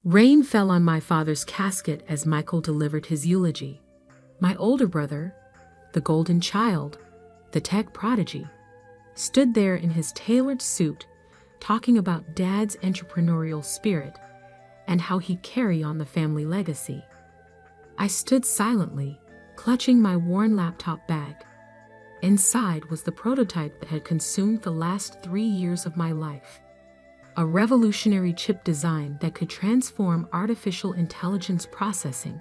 Rain fell on my father's casket as Michael delivered his eulogy. My older brother, the golden child, the tech prodigy, stood there in his tailored suit, talking about Dad's entrepreneurial spirit and how he'd carry on the family legacy. I stood silently, clutching my worn laptop bag. Inside was the prototype that had consumed the last 3 years of my life. A revolutionary chip design that could transform artificial intelligence processing.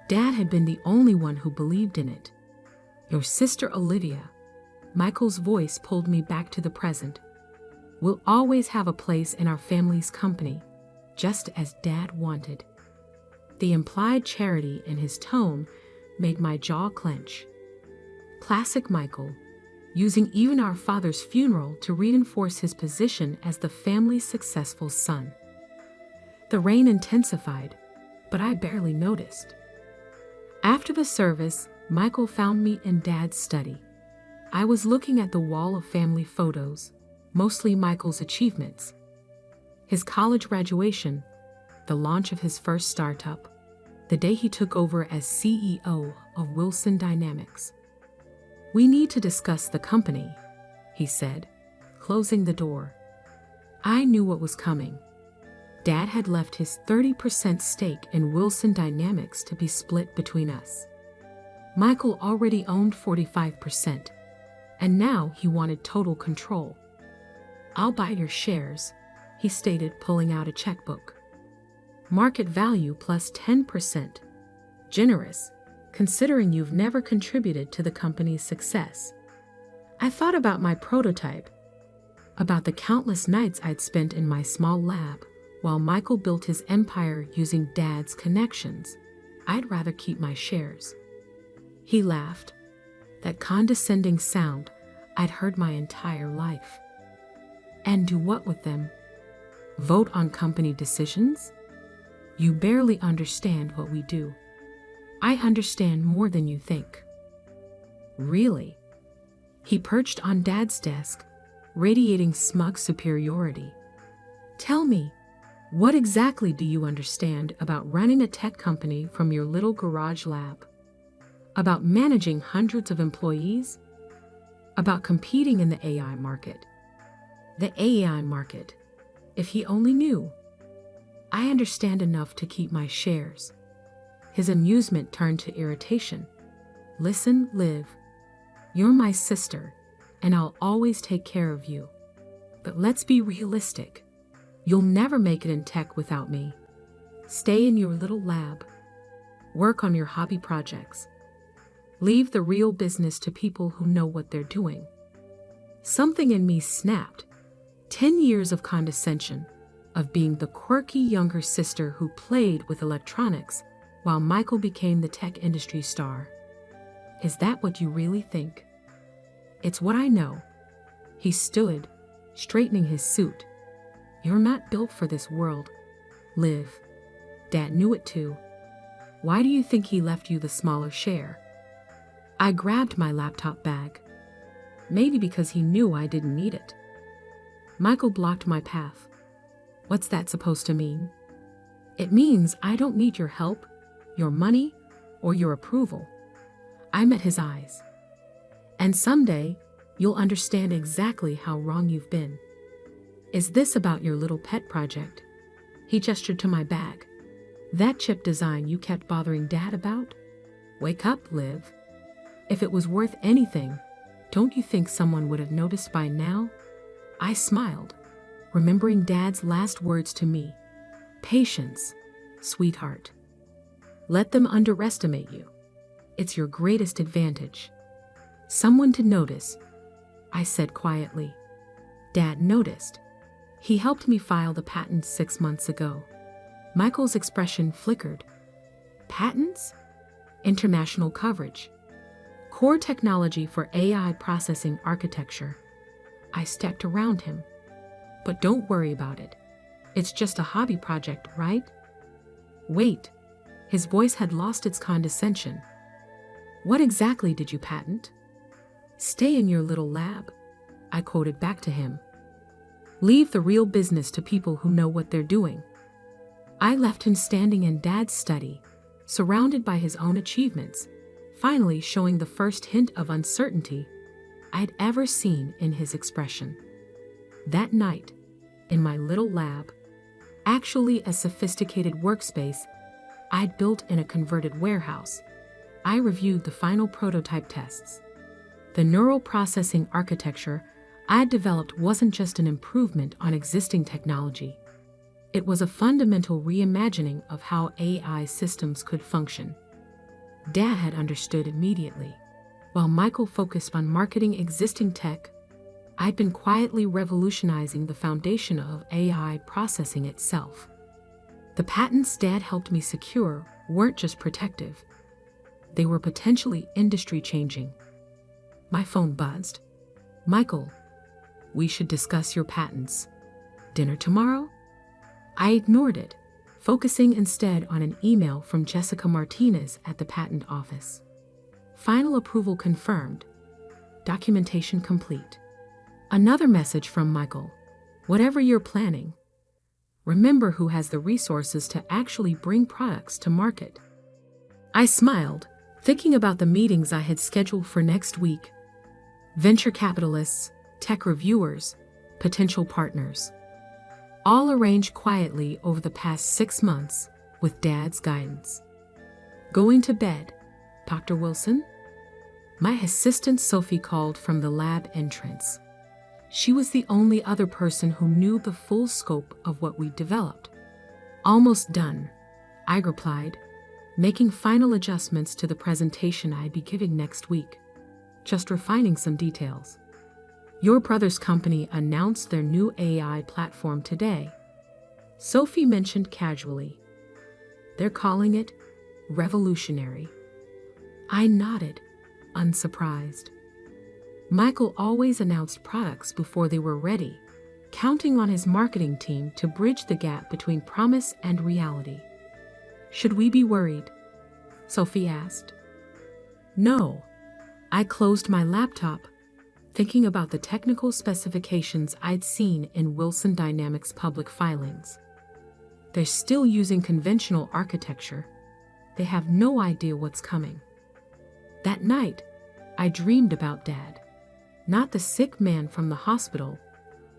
Dad had been the only one who believed in it. Your sister Olivia, Michael's voice pulled me back to the present, will always have a place in our family's company, just as Dad wanted. The implied charity in his tone made my jaw clench. Classic Michael, using even our father's funeral to reinforce his position as the family's successful son. The rain intensified, but I barely noticed. After the service, Michael found me in Dad's study. I was looking at the wall of family photos, mostly Michael's achievements. His college graduation, the launch of his first startup, the day he took over as CEO of Wilson Dynamics. "We need to discuss the company," he said, closing the door. I knew what was coming. Dad had left his 30% stake in Wilson Dynamics to be split between us. Michael already owned 45%, and now he wanted total control. "I'll buy your shares," he stated, pulling out a checkbook. "Market value plus 10%. Generous, considering you've never contributed to the company's success." I thought about my prototype, about the countless nights I'd spent in my small lab while Michael built his empire using Dad's connections. I'd rather keep my shares. He laughed, that condescending sound I'd heard my entire life. "And do what with them? Vote on company decisions? You barely understand what we do." "I understand more than you think." "Really?" He perched on Dad's desk, radiating smug superiority. "Tell me, what exactly do you understand about running a tech company from your little garage lab? About managing hundreds of employees? About competing in the AI market?" The AI market. If he only knew. "I understand enough to keep my shares." His amusement turned to irritation. "Listen, Liv. You're my sister, and I'll always take care of you. But let's be realistic. You'll never make it in tech without me. Stay in your little lab. Work on your hobby projects. Leave the real business to people who know what they're doing." Something in me snapped. 10 years of condescension, of being the quirky younger sister who played with electronics while Michael became the tech industry star. Is that what you really think? It's what I know. He stood, straightening his suit. You're not built for this world, Liv. Dad knew it too. Why do you think he left you the smaller share? I grabbed my laptop bag. Maybe because he knew I didn't need it. Michael blocked my path. What's that supposed to mean? It means I don't need your help, your money, or your approval. I met his eyes. And someday, you'll understand exactly how wrong you've been. Is this about your little pet project? He gestured to my bag. That chip design you kept bothering Dad about? Wake up, Liv. If it was worth anything, don't you think someone would have noticed by now? I smiled, remembering Dad's last words to me. Patience, sweetheart. Let them underestimate you. It's your greatest advantage. Someone to notice, I said quietly. Dad noticed. He helped me file the patent 6 months ago. Michael's expression flickered. Patents? International coverage. Core technology for AI processing architecture. I stepped around him. But don't worry about it. It's just a hobby project, right? Wait. His voice had lost its condescension. What exactly did you patent? Stay in your little lab, I quoted back to him. Leave the real business to people who know what they're doing. I left him standing in Dad's study, surrounded by his own achievements, finally showing the first hint of uncertainty I'd ever seen in his expression. That night, in my little lab, actually a sophisticated workspace I'd built in a converted warehouse, I reviewed the final prototype tests. The neural processing architecture I'd developed wasn't just an improvement on existing technology. It was a fundamental reimagining of how AI systems could function. Dad had understood immediately. While Michael focused on marketing existing tech, I'd been quietly revolutionizing the foundation of AI processing itself. The patents Dad helped me secure weren't just protective. They were potentially industry-changing. My phone buzzed. "Michael, we should discuss your patents. Dinner tomorrow?" I ignored it, focusing instead on an email from Jessica Martinez at the patent office. Final approval confirmed. Documentation complete. Another message from Michael. "Whatever you're planning, remember who has the resources to actually bring products to market." I smiled, thinking about the meetings I had scheduled for next week. Venture capitalists, tech reviewers, potential partners. All arranged quietly over the past 6 months with Dad's guidance. Going to bed, "Dr. Wilson?" My assistant Sophie called from the lab entrance. She was the only other person who knew the full scope of what we'd developed. "Almost done," I replied, making final adjustments to the presentation I'd be giving next week. "Just refining some details. Your brother's company announced their new AI platform today," Sophie mentioned casually. "They're calling it revolutionary." I nodded, unsurprised. Michael always announced products before they were ready, counting on his marketing team to bridge the gap between promise and reality. "Should we be worried?" Sophie asked. "No." I closed my laptop, thinking about the technical specifications I'd seen in Wilson Dynamics public filings. They're still using conventional architecture. They have no idea what's coming. That night, I dreamed about Dad. Not the sick man from the hospital,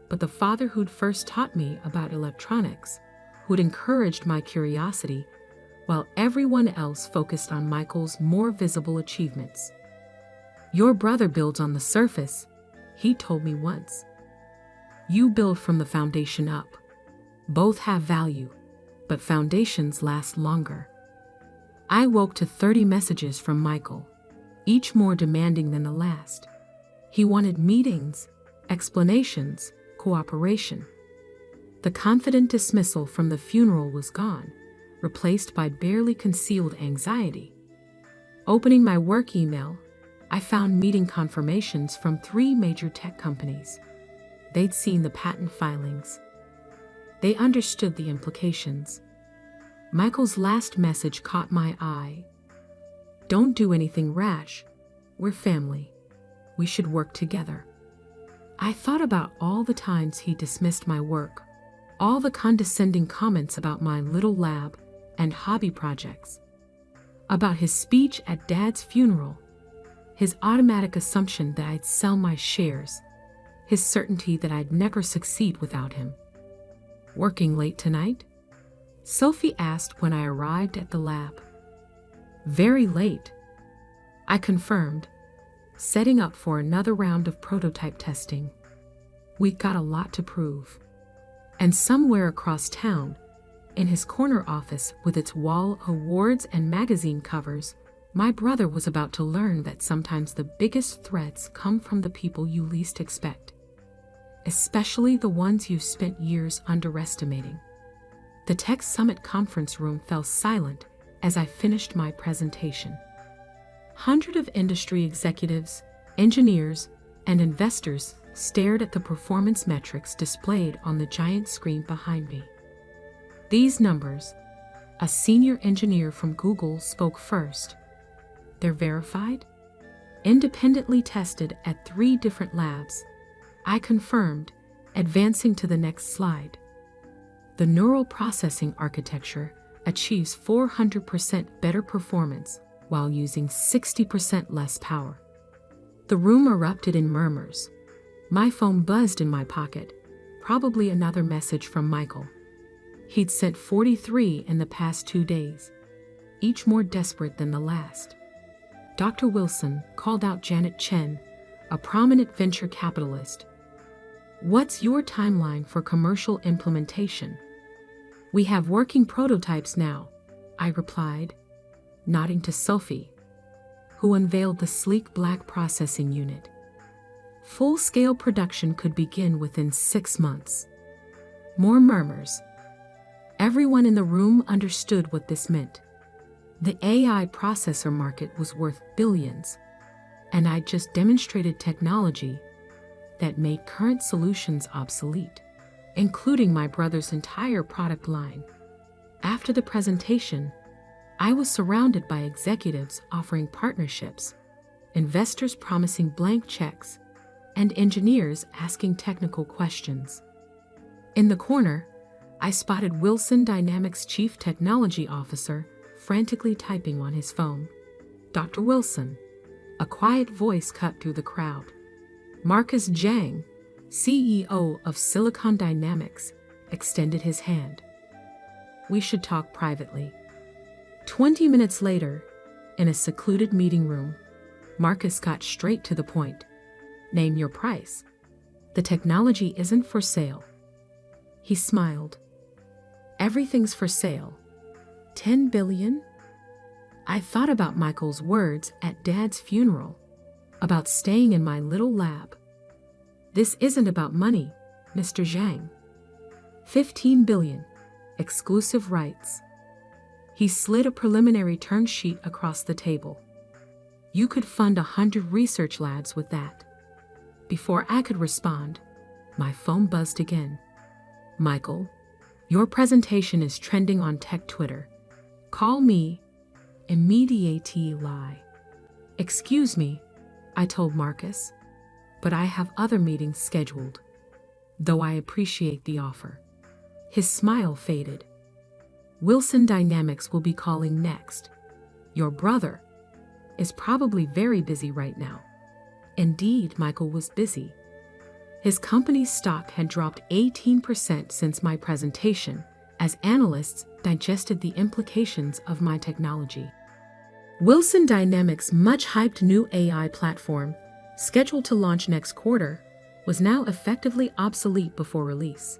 but the father who'd first taught me about electronics, who'd encouraged my curiosity, while everyone else focused on Michael's more visible achievements. "Your brother builds on the surface," he told me once. "You build from the foundation up. Both have value, but foundations last longer." I woke to 30 messages from Michael, each more demanding than the last. He wanted meetings, explanations, cooperation. The confident dismissal from the funeral was gone, replaced by barely concealed anxiety. Opening my work email, I found meeting confirmations from 3 major tech companies. They'd seen the patent filings. They understood the implications. Michael's last message caught my eye. "Don't do anything rash. We're family. We should work together." I thought about all the times he dismissed my work, all the condescending comments about my little lab and hobby projects, about his speech at Dad's funeral, his automatic assumption that I'd sell my shares, his certainty that I'd never succeed without him. "Working late tonight?" Sophie asked when I arrived at the lab. "Very late," I confirmed, setting up for another round of prototype testing. We'd got a lot to prove. And somewhere across town, in his corner office with its wall of awards and magazine covers, my brother was about to learn that sometimes the biggest threats come from the people you least expect, especially the ones you've spent years underestimating. The Tech Summit conference room fell silent as I finished my presentation. Hundreds of industry executives, engineers, and investors stared at the performance metrics displayed on the giant screen behind me. These numbers, a senior engineer from Google spoke first. "They're verified? Independently tested at 3 different labs," I confirmed, advancing to the next slide. The neural processing architecture achieves 400% better performance while using 60% less power. The room erupted in murmurs. My phone buzzed in my pocket, probably another message from Michael. He'd sent 43 in the past 2 days, each more desperate than the last. Dr. Wilson called out Janet Chen, a prominent venture capitalist. "What's your timeline for commercial implementation?" "We have working prototypes now," I replied, nodding to Sophie, who unveiled the sleek black processing unit. Full-scale production could begin within 6 months. More murmurs. Everyone in the room understood what this meant. The AI processor market was worth billions, and I'd just demonstrated technology that made current solutions obsolete, including my brother's entire product line. After the presentation, I was surrounded by executives offering partnerships, investors promising blank checks, and engineers asking technical questions. In the corner, I spotted Wilson Dynamics Chief Technology Officer frantically typing on his phone. "Dr. Wilson," a quiet voice cut through the crowd. Marcus Zhang, CEO of Silicon Dynamics, extended his hand. "We should talk privately." 20 minutes later, in a secluded meeting room, Marcus got straight to the point. "Name your price. The technology isn't for sale." He smiled. "Everything's for sale. 10 billion? I thought about Michael's words at Dad's funeral, about staying in my little lab. "This isn't about money, Mr. Zhang. 15 billion. Exclusive rights." He slid a preliminary term sheet across the table. "You could fund 100 research labs with that." Before I could respond, my phone buzzed again. "Michael, your presentation is trending on tech Twitter. Call me immediately." "Excuse me," I told Marcus, "but I have other meetings scheduled, though I appreciate the offer." His smile faded. "Wilson Dynamics will be calling next. Your brother is probably very busy right now." Indeed, Michael was busy. His company's stock had dropped 18% since my presentation, as analysts digested the implications of my technology. Wilson Dynamics' much-hyped new AI platform, scheduled to launch next quarter, was now effectively obsolete before release.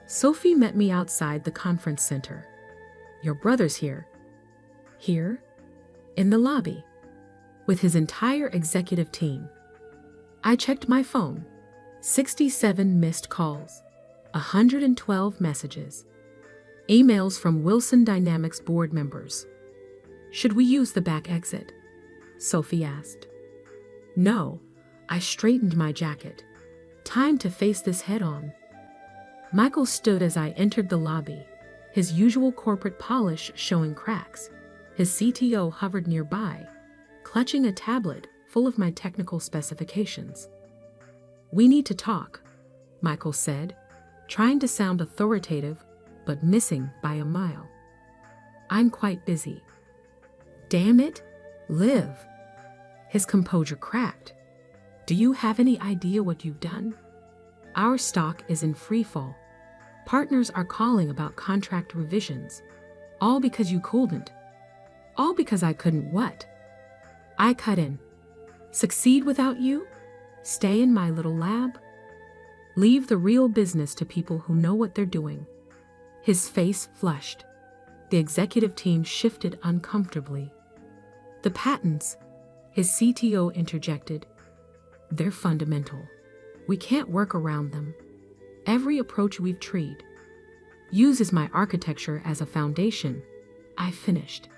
Sophie met me outside the conference center. "Your brother's here." "Here?" "In the lobby, with his entire executive team." I checked my phone. 67 missed calls, 112 messages, emails from Wilson Dynamics board members. "Should we use the back exit?" Sophie asked. "No," I straightened my jacket. "Time to face this head-on." Michael stood as I entered the lobby, his usual corporate polish showing cracks. His CTO hovered nearby, clutching a tablet full of my technical specifications. "We need to talk," Michael said, trying to sound authoritative, but missing by a mile. "I'm quite busy." "Damn it, Liv." His composure cracked. "Do you have any idea what you've done? Our stock is in freefall. Partners are calling about contract revisions. All because you couldn't. All because I couldn't what?" I cut in. "Succeed without you? Stay in my little lab? Leave the real business to people who know what they're doing." His face flushed. The executive team shifted uncomfortably. "The patents," his CTO interjected. "They're fundamental. We can't work around them. Every approach we've tried uses my architecture as a foundation." I finished.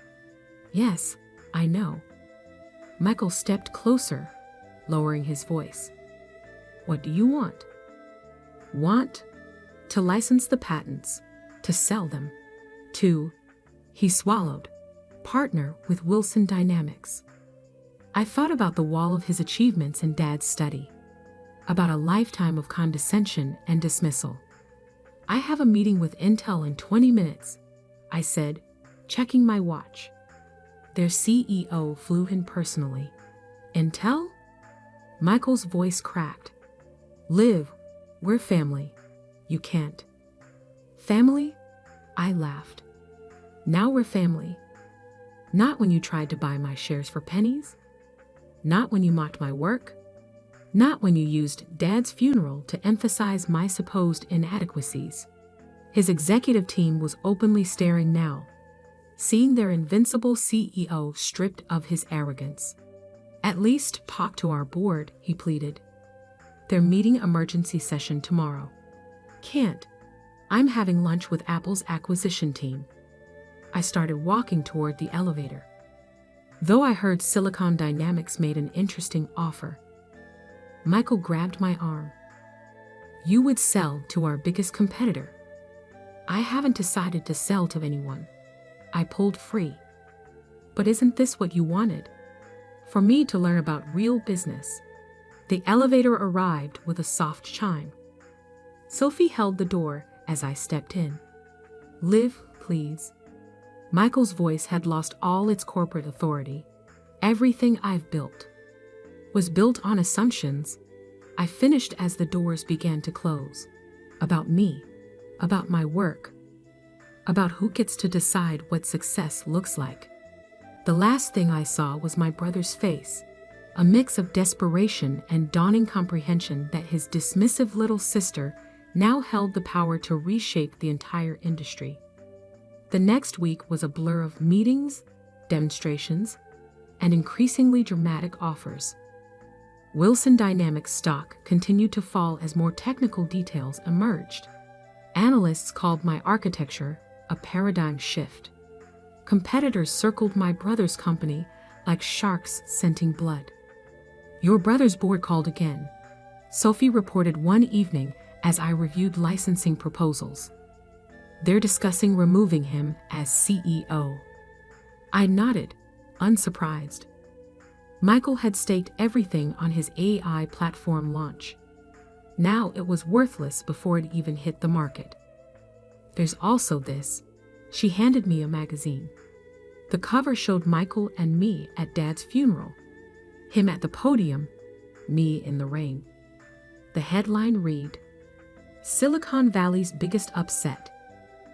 "Yes, I know." Michael stepped closer, lowering his voice. "What do you want?" "Want to license the patents, to sell them, to," he swallowed, "partner with Wilson Dynamics." I thought about the wall of his achievements in Dad's study, about a lifetime of condescension and dismissal. I have a meeting with Intel in 20 minutes, I said, checking my watch. Their CEO flew in personally. Intel? Michael's voice cracked. Liv, we're family. You can't. Family? I laughed. Now we're family. Not when you tried to buy my shares for pennies. Not when you mocked my work. Not when you used Dad's funeral to emphasize my supposed inadequacies. His executive team was openly staring now, seeing their invincible CEO stripped of his arrogance. At least talk to our board, he pleaded. They're meeting emergency session tomorrow. Can't. I'm having lunch with Apple's acquisition team. I started walking toward the elevator. Though I heard Silicon Dynamics made an interesting offer. Michael grabbed my arm. You would sell to our biggest competitor. I haven't decided to sell to anyone. I pulled free. But isn't this what you wanted? For me to learn about real business. The elevator arrived with a soft chime. Sophie held the door as I stepped in. Liv, please. Michael's voice had lost all its corporate authority. Everything I've built was built on assumptions. I finished as the doors began to close. About me, about my work, about who gets to decide what success looks like. The last thing I saw was my brother's face, a mix of desperation and dawning comprehension that his dismissive little sister now held the power to reshape the entire industry. The next week was a blur of meetings, demonstrations, and increasingly dramatic offers. Wilson Dynamics stock continued to fall as more technical details emerged. Analysts called my architecture a paradigm shift. Competitors circled my brother's company like sharks scenting blood. Your brother's board called again, Sophie reported one evening as I reviewed licensing proposals. They're discussing removing him as CEO. I nodded, unsurprised. Michael had staked everything on his AI platform launch. Now it was worthless before it even hit the market. There's also this. She handed me a magazine. The cover showed Michael and me at Dad's funeral. Him at the podium, me in the rain. The headline read, Silicon Valley's biggest upset.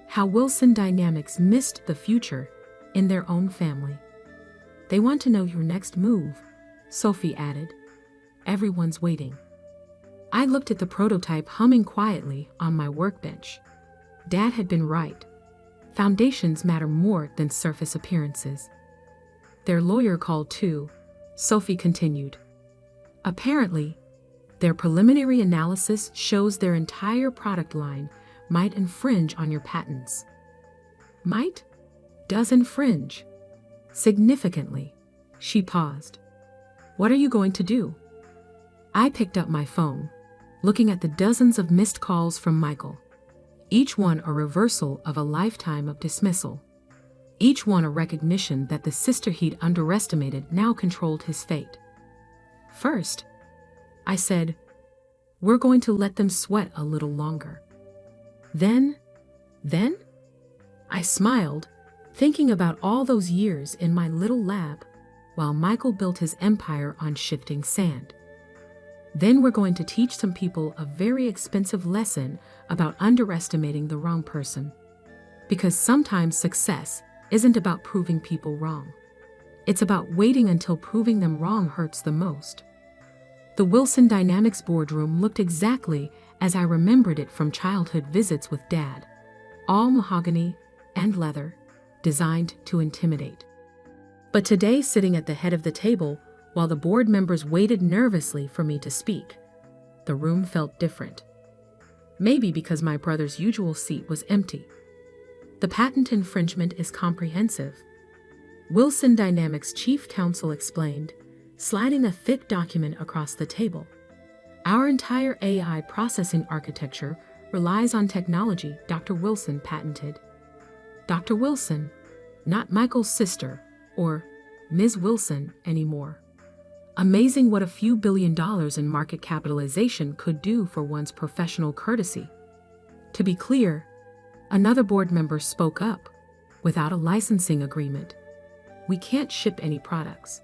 How Wilson Dynamics missed the future in their own family. They want to know your next move, Sophie added. Everyone's waiting. I looked at the prototype humming quietly on my workbench. Dad had been right. Foundations matter more than surface appearances. Their lawyer called too, Sophie continued. Apparently, their preliminary analysis shows their entire product line might infringe on your patents. Might? Does infringe. Significantly. She paused. What are you going to do? I picked up my phone, looking at the dozens of missed calls from Michael. Each one a reversal of a lifetime of dismissal. Each one a recognition that the sister he'd underestimated now controlled his fate. First, I said, we're going to let them sweat a little longer. Then? I smiled, thinking about all those years in my little lab while Michael built his empire on shifting sand. Then we're going to teach some people a very expensive lesson about underestimating the wrong person. Because sometimes success isn't about proving people wrong. It's about waiting until proving them wrong hurts the most. The Wilson Dynamics boardroom looked exactly as I remembered it from childhood visits with Dad. All mahogany and leather, designed to intimidate. But today, sitting at the head of the table, while the board members waited nervously for me to speak, the room felt different. Maybe because my brother's usual seat was empty. The patent infringement is comprehensive, Wilson Dynamics chief counsel explained, sliding a thick document across the table. Our entire AI processing architecture relies on technology Dr. Wilson patented. Dr. Wilson, not Michael's sister, or Ms. Wilson anymore. Amazing what a few $1 billion in market capitalization could do for one's professional courtesy. To be clear, another board member spoke up. Without a licensing agreement, we can't ship any products.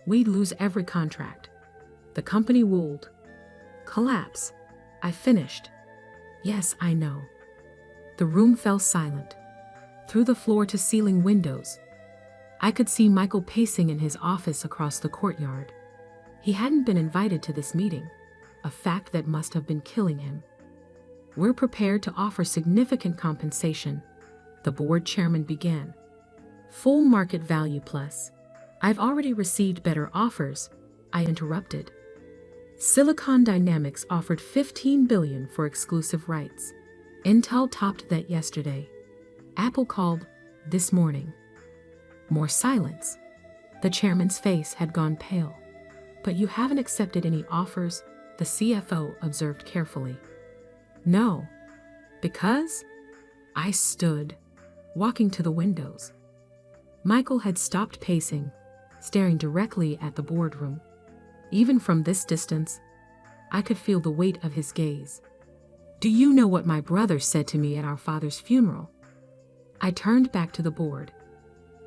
We'd lose every contract. The company would collapse. I finished. Yes, I know. The room fell silent. Through the floor-to-ceiling windows, I could see Michael pacing in his office across the courtyard. He hadn't been invited to this meeting, a fact that must have been killing him. We're prepared to offer significant compensation, the board chairman began. Full market value plus. I've already received better offers, I interrupted. Silicon Dynamics offered $15 billion for exclusive rights. Intel topped that yesterday. Apple called this morning. More silence. The chairman's face had gone pale. But you haven't accepted any offers, the CFO observed carefully. No. Because? I stood, walking to the windows. Michael had stopped pacing, staring directly at the boardroom. Even from this distance, I could feel the weight of his gaze. Do you know what my brother said to me at our father's funeral? I turned back to the board.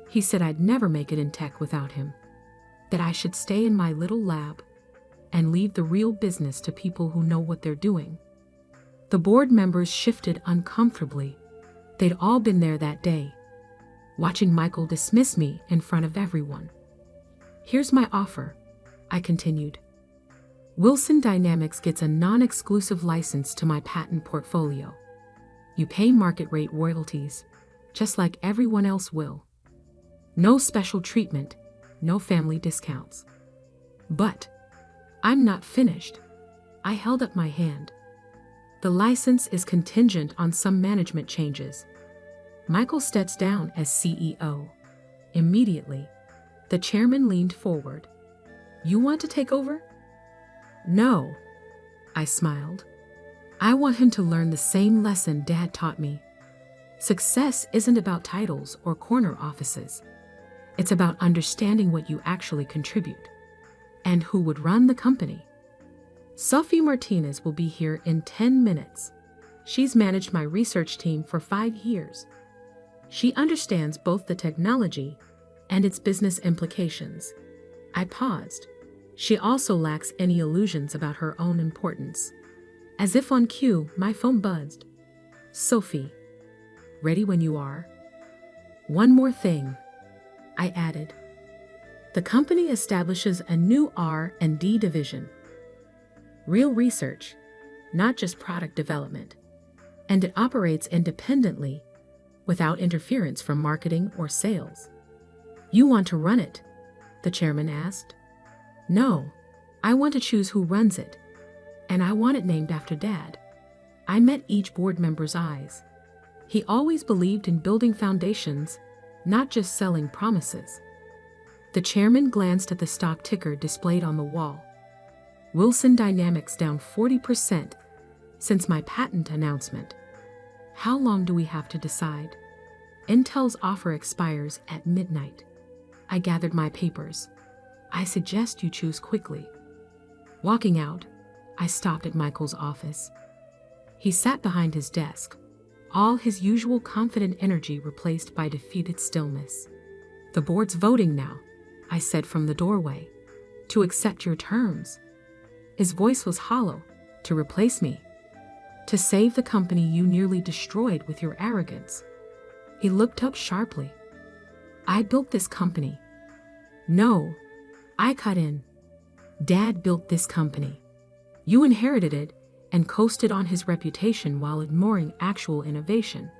He said I'd never make it in tech without him, that I should stay in my little lab and leave the real business to people who know what they're doing. The board members shifted uncomfortably. They'd all been there that day, watching Michael dismiss me in front of everyone. Here's my offer, I continued. Wilson Dynamics gets a non-exclusive license to my patent portfolio. You pay market rate royalties, just like everyone else will. No special treatment, no family discounts. But I'm not finished. I held up my hand. The license is contingent on some management changes. Michael steps down as CEO. Immediately, the chairman leaned forward. You want to take over? No, I smiled. I want him to learn the same lesson Dad taught me. Success isn't about titles or corner offices. It's about understanding what you actually contribute and who would run the company. Sophie Martinez will be here in 10 minutes. She's managed my research team for 5 years. She understands both the technology and its business implications. I paused. She also lacks any illusions about her own importance. As if on cue, my phone buzzed. Sophie, ready when you are. One more thing, I added. The company establishes a new R&D division. Real research, not just product development. And it operates independently, without interference from marketing or sales. You want to run it? The chairman asked. No, I want to choose who runs it. And I want it named after Dad. I met each board member's eyes. He always believed in building foundations, not just selling promises. The chairman glanced at the stock ticker displayed on the wall. Wilson Dynamics down 40% since my patent announcement. How long do we have to decide? Intel's offer expires at midnight. I gathered my papers. I suggest you choose quickly. Walking out, I stopped at Michael's office. He sat behind his desk, all his usual confident energy replaced by defeated stillness. The board's voting now, I said from the doorway, to accept your terms. His voice was hollow. To replace me. To save the company you nearly destroyed with your arrogance. He looked up sharply. I built this company. No, I cut in. Dad built this company. You inherited it and coasted on his reputation while ignoring actual innovation.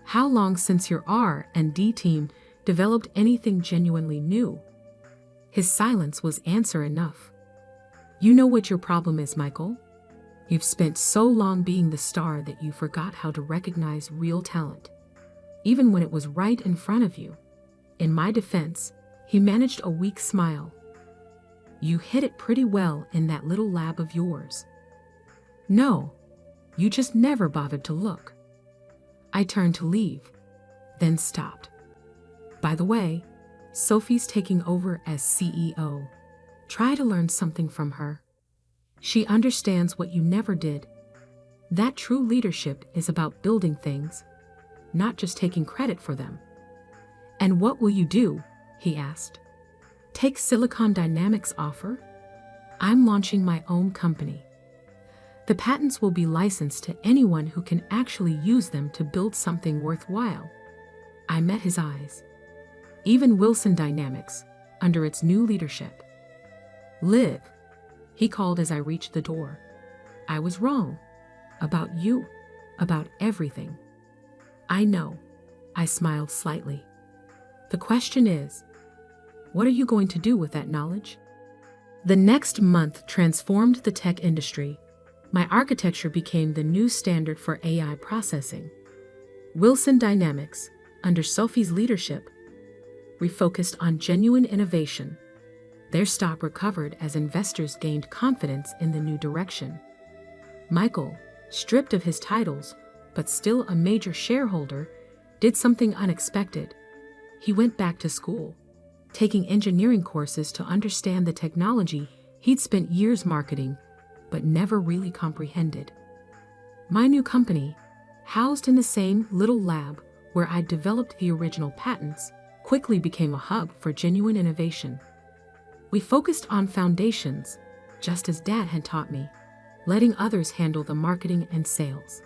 How long since your R&D team developed anything genuinely new? His silence was answer enough. You know what your problem is, Michael? You've spent so long being the star that you forgot how to recognize real talent, even when it was right in front of you. In my defense, he managed a weak smile. You hit it pretty well in that little lab of yours. No, you just never bothered to look. I turned to leave, then stopped. By the way, Sophie's taking over as CEO. Try to learn something from her. She understands what you never did. That true leadership is about building things, not just taking credit for them. "And what will you do?" he asked. "Take Silicon Dynamics' offer? I'm launching my own company. The patents will be licensed to anyone who can actually use them to build something worthwhile." I met his eyes. Even Wilson Dynamics, under its new leadership. "Liv," he called as I reached the door. "I was wrong. About you. About everything." "I know." I smiled slightly. "The question is, what are you going to do with that knowledge?" The next month transformed the tech industry. My architecture became the new standard for AI processing. Wilson Dynamics, under Sophie's leadership, refocused on genuine innovation. Their stock recovered as investors gained confidence in the new direction. Michael, stripped of his titles, but still a major shareholder, did something unexpected. He went back to school, taking engineering courses to understand the technology he'd spent years marketing, but never really comprehended. My new company, housed in the same little lab where I'd developed the original patents, quickly became a hub for genuine innovation. We focused on foundations, just as Dad had taught me, letting others handle the marketing and sales.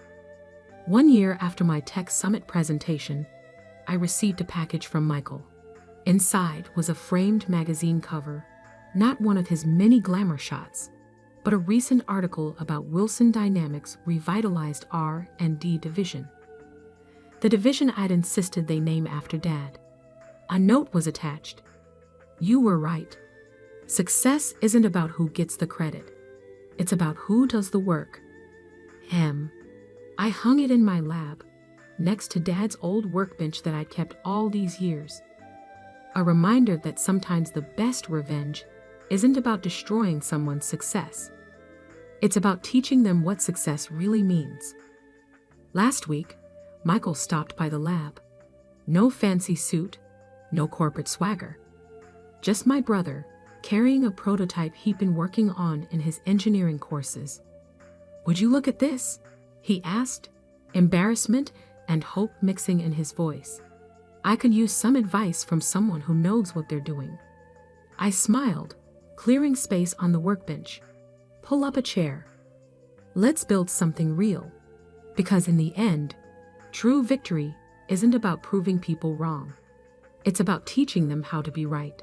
1 year after my tech summit presentation, I received a package from Michael. Inside was a framed magazine cover, not one of his many glamour shots, but a recent article about Wilson Dynamics' revitalized R&D division. The division I'd insisted they name after Dad. A note was attached. "You were right. Success isn't about who gets the credit. It's about who does the work." I hung it in my lab, next to Dad's old workbench that I'd kept all these years. A reminder that sometimes the best revenge isn't about destroying someone's success. It's about teaching them what success really means. Last week, Michael stopped by the lab. No fancy suit, no corporate swagger. Just my brother, carrying a prototype he'd been working on in his engineering courses. "Would you look at this?" he asked, embarrassment and hope mixing in his voice. I could use some advice from someone who knows what they're doing. I smiled, clearing space on the workbench. "Pull up a chair. Let's build something real." Because in the end, true victory isn't about proving people wrong. It's about teaching them how to be right.